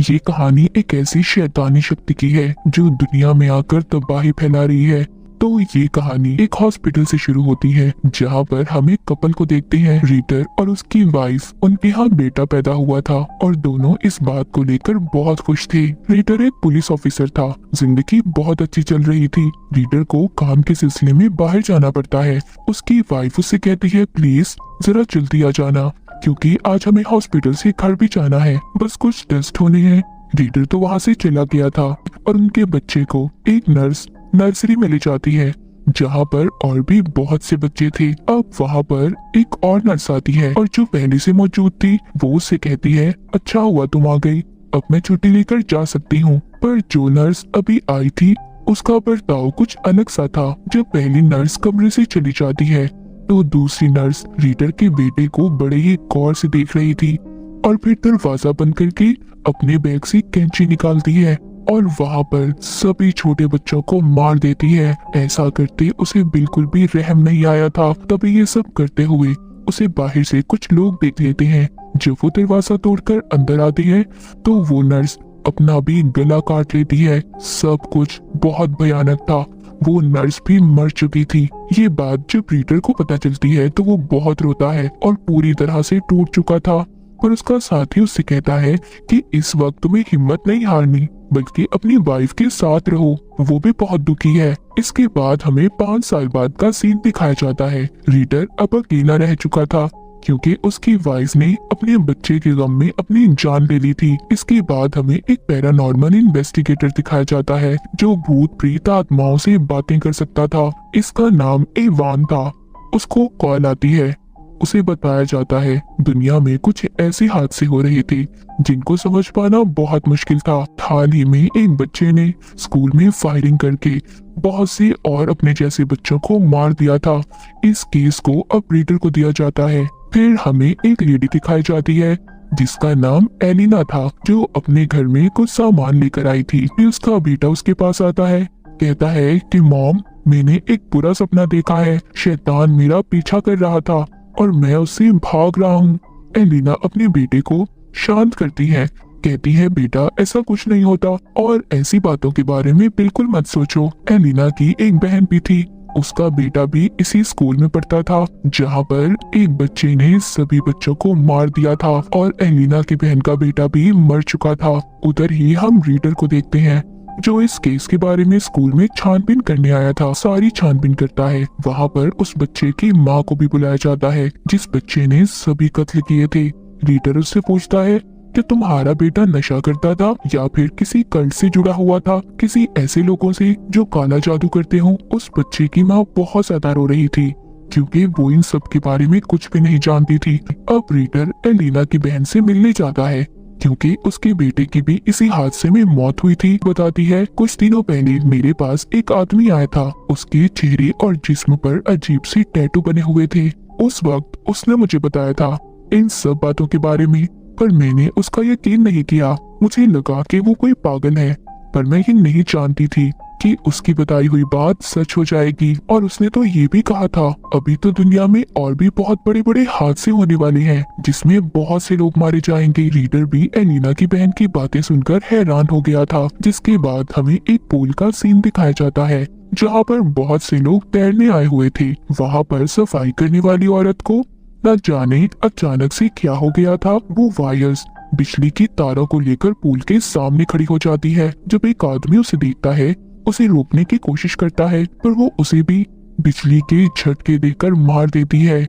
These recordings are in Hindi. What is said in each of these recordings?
ये कहानी एक ऐसी शैतानी शक्ति की है जो दुनिया में आकर तबाही फैला रही है। तो ये कहानी एक हॉस्पिटल से शुरू होती है जहाँ पर हम एक कपल को देखते हैं, रीटर और उसकी वाइफ। उनके यहाँ बेटा पैदा हुआ था और दोनों इस बात को लेकर बहुत खुश थे। रीटर एक पुलिस ऑफिसर था, जिंदगी बहुत अच्छी चल रही थी। रीटर को काम के सिलसिले में बाहर जाना पड़ता है। उसकी वाइफ उससे कहती है, प्लीज जरा जल्दी आ जाना क्योंकि आज हमें हॉस्पिटल से घर भी जाना है, बस कुछ टेस्ट होने हैं। रीटर तो वहाँ से चला गया था और उनके बच्चे को एक नर्स नर्सरी में ले जाती है जहाँ पर और भी बहुत से बच्चे थे। अब वहाँ पर एक और नर्स आती है और जो पहले से मौजूद थी वो उससे कहती है, अच्छा हुआ तुम आ गई, अब मैं छुट्टी लेकर जा सकती हूँ। पर जो नर्स अभी आई थी उसका बर्ताव कुछ अलग सा था। जब पहली नर्स कमरे से चली जाती है तो दूसरी नर्स रीटर के बेटे को बड़े ही गौर से देख रही थी और फिर दरवाजा बंद करके अपने बैग से कैंची निकालती है और वहाँ पर सभी छोटे बच्चों को मार देती है। ऐसा करते उसे बिल्कुल भी रहम नहीं आया था। तभी ये सब करते हुए उसे बाहर से कुछ लोग देख लेते हैं। जब वो दरवाजा तोड़कर अंदर आती है तो वो नर्स अपना भी गला काट लेती है। सब कुछ बहुत भयानक था। वो नर्स भी मर चुकी थी। ये बात जब रीटर को पता चलती है तो वो बहुत रोता है और पूरी तरह से टूट चुका था। पर उसका साथी उससे कहता है कि इस वक्त तुम्हें हिम्मत नहीं हारनी, बल्कि अपनी वाइफ के साथ रहो, वो भी बहुत दुखी है। इसके बाद हमें 5 साल बाद का सीन दिखाया जाता है। रीटर अब अकेला रह चुका था क्योंकि उसकी वाइफ ने अपने बच्चे के गम में अपनी जान ले ली थी। इसके बाद हमें एक पैरानॉर्मल इन्वेस्टिगेटर दिखाया जाता है जो भूत प्रेत आत्माओं से बातें कर सकता था। इसका नाम इवान था। उसको कॉल आती है। उसे बताया जाता है दुनिया में कुछ ऐसे हादसे हो रहे थे जिनको समझ पाना बहुत मुश्किल था। हाल ही में एक बच्चे ने स्कूल में फायरिंग करके बहुत से और अपने जैसे बच्चों को मार दिया था। इस केस को अब रीडर को दिया जाता है। फिर हमें एक लेडी दिखाई जाती है जिसका नाम एलिना था, जो अपने घर में कुछ सामान लेकर आई थी। फिर उसका बेटा उसके पास आता है, कहता है कि मॉम, मैंने एक बुरा सपना देखा है। शैतान मेरा पीछा कर रहा था और मैं उससे भाग रहा हूँ। एलिना अपने बेटे को शांत करती है, कहती है बेटा ऐसा कुछ नहीं होता और ऐसी बातों के बारे में बिल्कुल मत सोचो। एलिना की एक बहन भी थी, उसका बेटा भी इसी स्कूल में पढ़ता था जहाँ पर एक बच्चे ने सभी बच्चों को मार दिया था और एलिना की बहन का बेटा भी मर चुका था। उधर ही हम रीडर को देखते हैं जो इस केस के बारे में स्कूल में छानबीन करने आया था। सारी छानबीन करता है। वहाँ पर उस बच्चे की माँ को भी बुलाया जाता है जिस बच्चे ने सभी कत्ल किए थे। रीडर उससे पूछता है कि तुम्हारा बेटा नशा करता था या फिर किसी कल्ट से जुड़ा हुआ था, किसी ऐसे लोगों से जो काला जादू करते हो। उस बच्चे की माँ बहुत ज्यादा रो रही थी क्योंकि वो इन सब के बारे में कुछ भी नहीं जानती थी। अब रीडर एलिना की बहन से मिलने जाता है क्योंकि उसके बेटे की भी इसी हादसे में मौत हुई थी। बताती है, कुछ दिनों पहले मेरे पास एक आदमी आया था। उसके चेहरे और जिस्म पर अजीब सी टैटू बने हुए थे। उस वक्त उसने मुझे बताया था इन सब बातों के बारे में, पर मैंने उसका यकीन नहीं किया। मुझे लगा कि वो कोई पागल है, पर मैं ये नहीं जानती थी कि उसकी बताई हुई बात सच हो जाएगी। और उसने तो ये भी कहा था अभी तो दुनिया में और भी बहुत बड़े बड़े हादसे होने वाले हैं जिसमें बहुत से लोग मारे जाएंगे। रीडर भी एलिना की बहन की बातें सुनकर हैरान हो गया था। जिसके बाद हमें एक पूल का सीन दिखाया जाता है जहाँ पर बहुत से लोग तैरने आए हुए थे। वहाँ पर सफाई करने वाली औरत को न जाने अचानक से क्या हो गया था। वो वायर्स बिजली की तारों को लेकर पूल के सामने खड़ी हो जाती है। जब एक आदमी उसे देखता है, उसे रोकने की कोशिश करता है, पर वो उसे भी बिजली के झटके देकर मार देती है।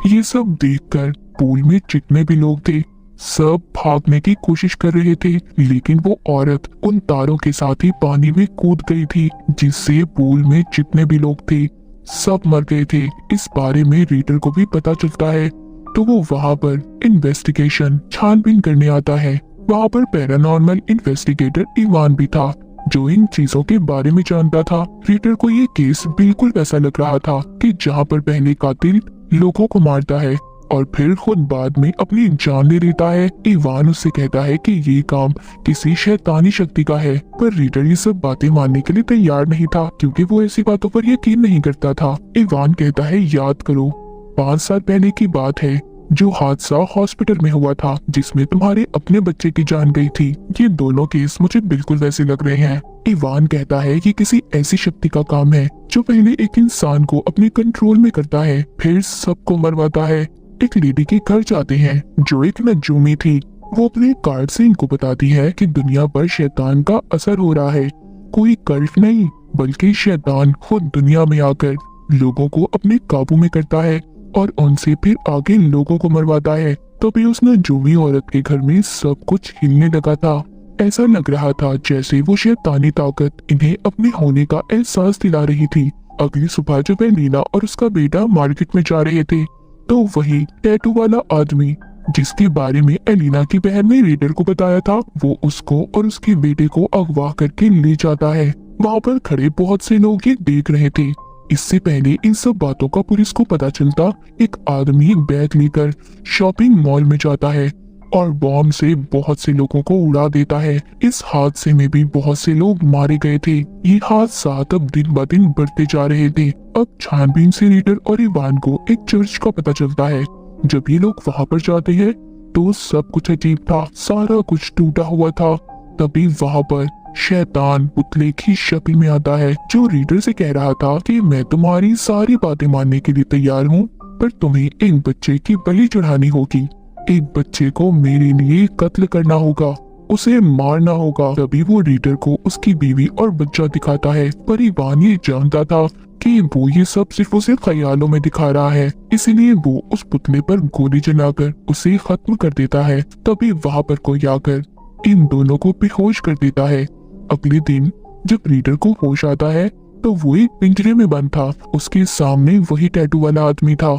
ये सब देखकर पूल में जितने भी लोग थे सब भागने की कोशिश कर रहे थे, लेकिन वो औरत उन तारों के साथ ही पानी में कूद गई थी जिससे पूल में जितने भी लोग थे सब मर गए थे। इस बारे में रीडर को भी पता चलता है तो वो वहाँ पर इन्वेस्टिगेशन छानबीन करने आता है। वहाँ पर पैरानॉर्मल इन्वेस्टिगेटर इवान भी था जो इन चीजों के बारे में जानता था। रीडर को ये केस बिल्कुल वैसा लग रहा था कि जहाँ पर पहले कातिल लोगों को मारता है और फिर खुद बाद में अपनी जान ले लेता है। इवान उससे कहता है कि ये काम किसी शैतानी शक्ति का है, पर रीडर ये सब बातें मानने के लिए तैयार नहीं था क्योंकि वो ऐसी बातों पर यकीन नहीं करता था। इवान कहता है, याद करो 5 साल पहले की बात है जो हादसा हॉस्पिटल में हुआ था जिसमें तुम्हारे अपने बच्चे की जान गई थी, ये दोनों केस मुझे बिल्कुल वैसे लग रहे हैं। इवान कहता है कि किसी ऐसी शक्ति का काम है जो पहले एक इंसान को अपने कंट्रोल में करता है, फिर सबको मरवाता है। एक लेडी के घर जाते हैं जो एक नजूमी थी। वो अपने कार्ड से इनको बताती है कि दुनिया पर शैतान का असर हो रहा है। कोई कल्ट नहीं बल्कि शैतान खुद दुनिया में आकर लोगों को अपने काबू में करता है और उनसे फिर आगे लोगों को मरवाता है। तभी उस नजूमी औरत के घर में सब कुछ हिलने लगा था। ऐसा लग रहा था जैसे वो शैतानी ताकत इन्हें अपने होने का एहसास दिला रही थी। अगली सुबह जब एलिना और उसका बेटा मार्केट में जा रहे थे तो वही टैटू वाला आदमी जिसके बारे में एलिना की बहन ने रीडर को बताया था, वो उसको और उसके बेटे को अगवा करके ले जाता है। वहाँ पर खड़े बहुत से लोग ये देख रहे थे। इससे पहले इन सब बातों का पुलिस को पता चलता, एक आदमी बैग लेकर शॉपिंग मॉल में जाता है और बॉम्ब से बहुत से लोगों को उड़ा देता है। इस हादसे में भी बहुत से लोग मारे गए थे। ये हादसा अब दिन ब दिन बढ़ते जा रहे थे। अब छानबीन से रीडर और इवान को एक चर्च का पता चलता है। जब ये लोग वहाँ पर जाते हैं तो सब कुछ अजीब था, सारा कुछ टूटा हुआ था। तभी वहाँ पर शैतान पुतले की शक्ल में आता है जो रीडर से कह रहा था कि मैं तुम्हारी सारी बातें मानने के लिए तैयार हूँ, पर तुम्हें एक बच्चे की बलि चढ़ानी होगी। एक बच्चे को मेरे लिए कत्ल करना होगा, उसे मारना होगा। तभी वो रीडर को उसकी बीवी और बच्चा दिखाता है, पर इवान ये जानता था कि वो ये सब सिर्फ उसे ख्यालों में दिखा रहा है, इसलिए वो उस पुतले पर गोली चलाकर उसे खत्म कर देता है। तभी वहाँ पर कोई आकर इन दोनों को बेहोश कर देता है। अगले दिन जब रीडर को होश आता है तो वो एक पिंजरे में बंद था। उसके सामने वही टैटू वाला आदमी था।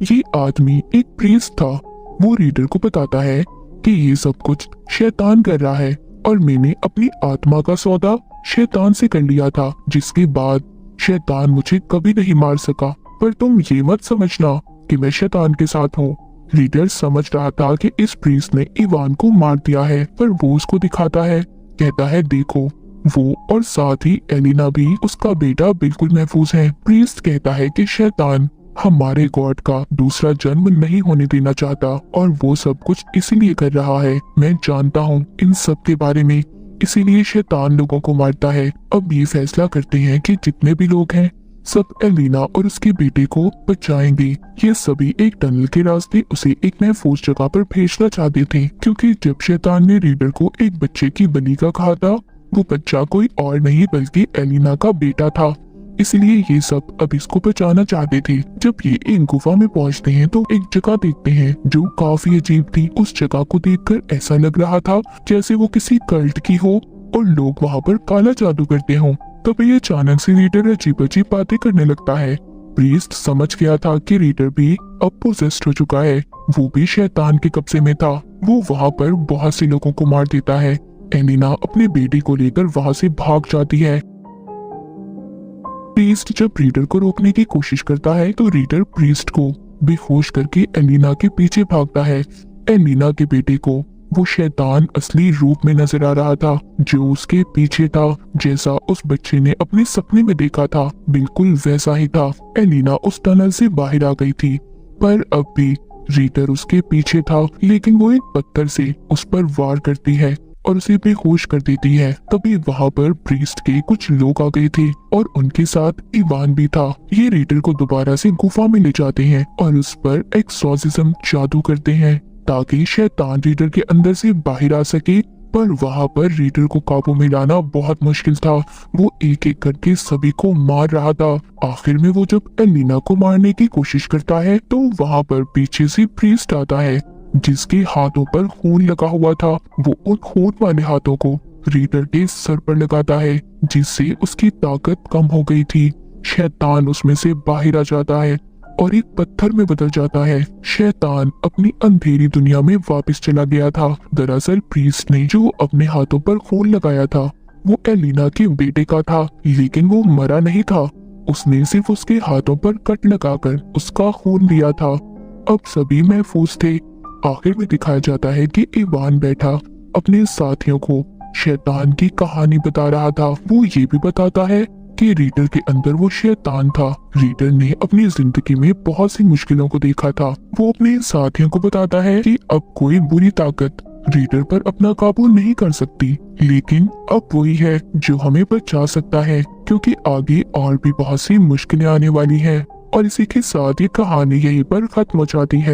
ये आदमी एक प्रीस्ट था। वो रीडर को बताता है कि ये सब कुछ शैतान कर रहा है और मैंने अपनी आत्मा का सौदा शैतान से कर लिया था, जिसके बाद शैतान मुझे कभी नहीं मार सका। पर तुम ये मत समझना कि मैं शैतान के साथ हूँ। रीडर समझ रहा था कि इस प्रीस्ट ने इवान को मार दिया है, पर वो उसको दिखाता है, कहता है देखो, वो और साथ ही एलिना भी उसका बेटा बिल्कुल महफूज है। प्रीस्ट कहता है कि शैतान हमारे गॉड का दूसरा जन्म नहीं होने देना चाहता और वो सब कुछ इसीलिए कर रहा है। मैं जानता हूँ इन सब के बारे में, इसीलिए शैतान लोगों को मारता है। अब ये फैसला करते हैं कि जितने भी लोग हैं सब एलिना और उसके बेटे को बचाएंगे। ये सभी एक टनल के रास्ते उसे एक महफूज जगह पर भेजना चाहते थे, क्योंकि जब शैतान ने रीडर को एक बच्चे की बलि का कहा था, वो बच्चा कोई और नहीं बल्कि एलिना का बेटा था। इसलिए ये सब अब इसको बचाना चाहते थे। जब ये एक गुफा में पहुंचते हैं तो एक जगह देखते हैं जो काफी अजीब थी। उस जगह को देखकर ऐसा लग रहा था जैसे वो किसी कल्ट की हो और लोग वहाँ पर काला जादू करते हों। तभी ये अचानक से रीडर अजीब अजीब बातें करने लगता है। प्रीस्ट समझ गया था कि रीडर भी अब पोजेस्ड हो चुका है, वो भी शैतान के कब्जे में था। वो वहाँ पर बहुत से लोगों को मार देता है। एलिना अपने बेटे को लेकर वहाँ से भाग जाती है। प्रीस्ट जब रीडर को रोकने की कोशिश करता है तो रीडर प्रीस्ट को बेहोश करके एलिना के पीछे भागता है। एलिना के बेटे को वो शैतान असली रूप में नजर आ रहा था जो उसके पीछे था। जैसा उस बच्चे ने अपने सपने में देखा था बिल्कुल वैसा ही था। एलिना उस टनल से बाहर आ गई थी, पर अब भी रीडर उसके पीछे था, लेकिन वो एक पत्थर से उस पर वार करती है और उसे बेहोश कर देती है। तभी वहाँ पर प्रीस्ट के कुछ लोग आ गए थे और उनके साथ इवान भी था। ये रीडर को दोबारा से गुफा में ले जाते हैं और उस पर एक्सॉर्सिज्म जादू करते हैं ताकि शैतान रीडर के अंदर से बाहर आ सके। पर वहाँ पर रीडर को काबू में लाना बहुत मुश्किल था। वो एक एक करके सभी को मार रहा था। आखिर में वो जब एलिना को मारने की कोशिश करता है तो वहाँ पर पीछे से प्रीस्ट आता है जिसके हाथों पर खून लगा हुआ था। वो उन खून वाले हाथों को रीडर के सर पर लगाता है जिससे उसकी ताकत कम हो गई थी। शैतान उसमें से बाहर आ जाता है और एक पत्थर में बदल जाता है। शैतान अपनी अंधेरी दुनिया में वापस चला गया था। दरअसल प्रीस्ट ने जो अपने हाथों पर खून लगाया था वो एलिना के बेटे का था, लेकिन वो मरा नहीं था। उसने सिर्फ उसके हाथों पर कट लगाकर उसका खून लिया था। अब सभी महफूज थे। आखिर में दिखाया जाता है कि इवान बैठा अपने साथियों को शैतान की कहानी बता रहा था। वो ये भी बताता है कि रीडर के अंदर वो शैतान था। रीडर ने अपनी जिंदगी में बहुत सी मुश्किलों को देखा था। वो अपने साथियों को बताता है कि अब कोई बुरी ताकत रीडर पर अपना काबू नहीं कर सकती, लेकिन अब वही है जो हमें बचा सकता है, क्योंकि आगे और भी बहुत सी मुश्किलें आने वाली हैं। और इसी के साथ ये कहानी यहीं पर खत्म हो जाती है।